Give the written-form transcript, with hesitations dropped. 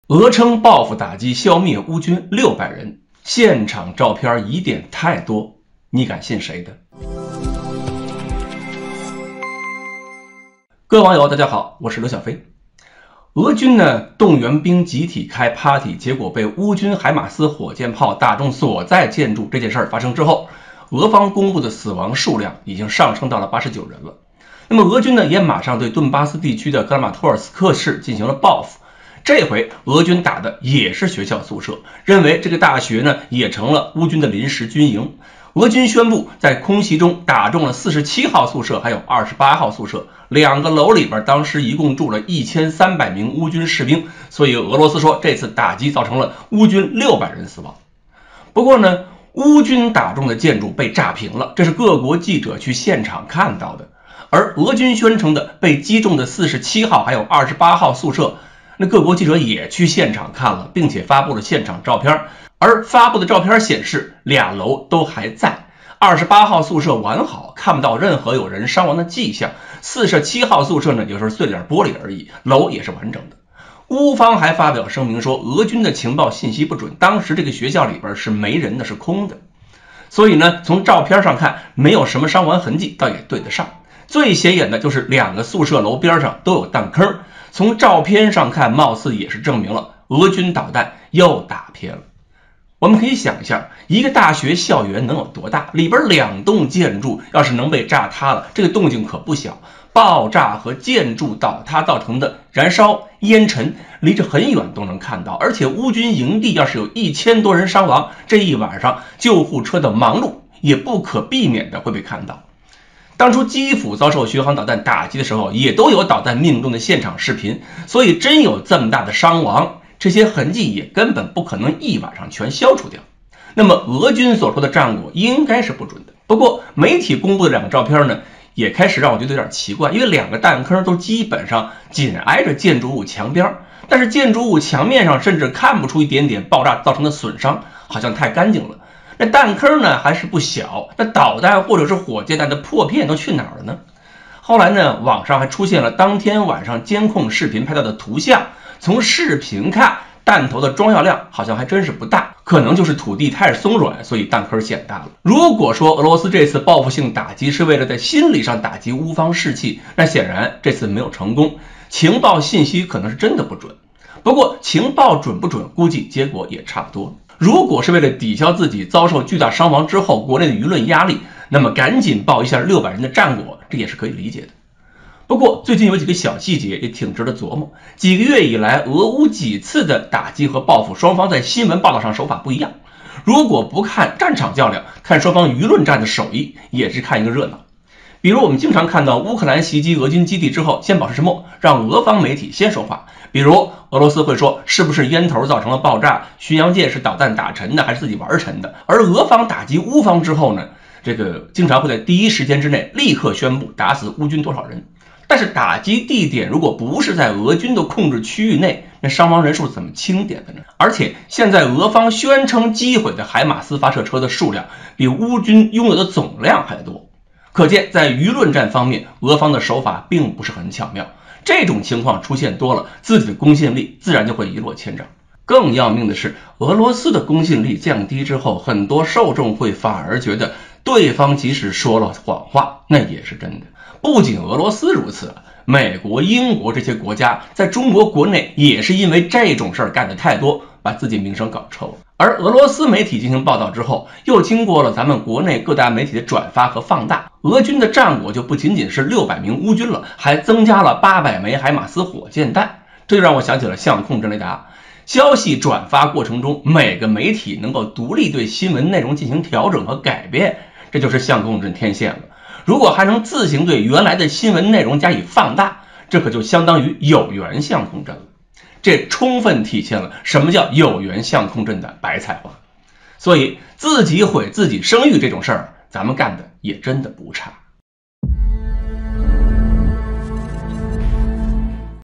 俄称报复打击消灭乌军600人，现场照片疑点太多，你敢信谁的？各位网友大家好，我是刘小飞。俄军呢动员兵集体开 party， 结果被乌军海马斯火箭炮打中所在建筑，这件事儿发生之后，俄方公布的死亡数量已经上升到了89人了。那么俄军呢也马上对顿巴斯地区的克拉马托尔斯克市进行了报复，这回俄军打的也是学校宿舍，认为这个大学呢也成了乌军的临时军营。俄军宣布在空袭中打中了47号宿舍还有28号宿舍，两个楼里边当时一共住了1300名乌军士兵，所以俄罗斯说这次打击造成了乌军600人死亡。不过呢，乌军打中的建筑被炸平了，这是各国记者去现场看到的。而俄军宣称的被击中的47号还有28号宿舍，那各国记者也去现场看了，并且发布了现场照片，而发布的照片显示俩楼都还在，28号宿舍完好，看不到任何有人伤亡的迹象，47号宿舍呢就是碎点玻璃而已，楼也是完整的。乌方还发表声明说，俄军的情报信息不准，当时这个学校里边是没人的，是空的。所以呢，从照片上看没有什么伤亡痕迹，倒也对得上。最显眼的就是两个宿舍楼边上都有弹坑，从照片上看貌似也是证明了俄军导弹又打偏了。我们可以想一下，一个大学校园能有多大，里边2栋建筑要是能被炸塌了，这个动静可不小，爆炸和建筑倒塌造成的燃烧烟尘离着很远都能看到，而且乌军营地要是有1000多人伤亡，这一晚上救护车的忙碌也不可避免的会被看到。当初基辅遭受巡航导弹打击的时候，也都有导弹命中的现场视频，所以真有这么大的伤亡，这些痕迹也根本不可能一晚上全消除掉。那么俄军所说的战果应该是不准的。不过媒体公布的2个照片呢，也开始让我觉得有点奇怪，因为2个弹坑都基本上紧挨着建筑物墙边，但是建筑物墙面上甚至看不出一点点爆炸造成的损伤，好像太干净了。那弹坑呢还是不小，那导弹或者是火箭弹的破片都去哪儿了呢？后来呢，网上还出现了当天晚上监控视频拍到的图像，从视频看弹头的装药量好像还真是不大，可能就是土地太松软，所以弹坑显大了。如果说俄罗斯这次报复性打击是为了在心理上打击乌方士气，那显然这次没有成功，情报信息可能是真的不准。不过情报准不准，估计结果也差不多。如果是为了抵消自己遭受巨大伤亡之后国内的舆论压力，那么赶紧报一下600人的战果，这也是可以理解的。不过最近有几个小细节也挺值得琢磨。几个月以来，俄乌几次的打击和报复，双方在新闻报道上手法不一样。如果不看战场较量，看双方舆论战的手艺，也是看一个热闹。比如我们经常看到乌克兰袭击俄军基地之后，先保持沉默，让俄方媒体先说话。比如俄罗斯会说是不是烟头造成了爆炸，巡洋舰是导弹打沉的还是自己玩沉的。而俄方打击乌方之后呢，这个经常会在第一时间之内立刻宣布打死乌军多少人。但是打击地点如果不是在俄军的控制区域内，那伤亡人数怎么清点的呢？而且现在俄方宣称击毁的海马斯发射车的数量比乌军拥有的总量还多，可见在舆论战方面，俄方的手法并不是很巧妙。这种情况出现多了，自己的公信力自然就会一落千丈。更要命的是，俄罗斯的公信力降低之后，很多受众会反而觉得对方即使说了谎话，那也是真的。不仅俄罗斯如此，美国、英国这些国家在中国国内也是因为这种事儿干得太多，把自己名声搞臭了。而俄罗斯媒体进行报道之后，又经过了咱们国内各大媒体的转发和放大，俄军的战果就不仅仅是600名乌军了，还增加了800枚海马斯火箭弹。这就让我想起了相控阵雷达。消息转发过程中，每个媒体能够独立对新闻内容进行调整和改变，这就是相控阵天线了。如果还能自行对原来的新闻内容加以放大，这可就相当于有源相控阵了。这充分体现了什么叫有源相控阵的白菜化。所以自己毁自己声誉这种事儿，咱们干的也真的不差。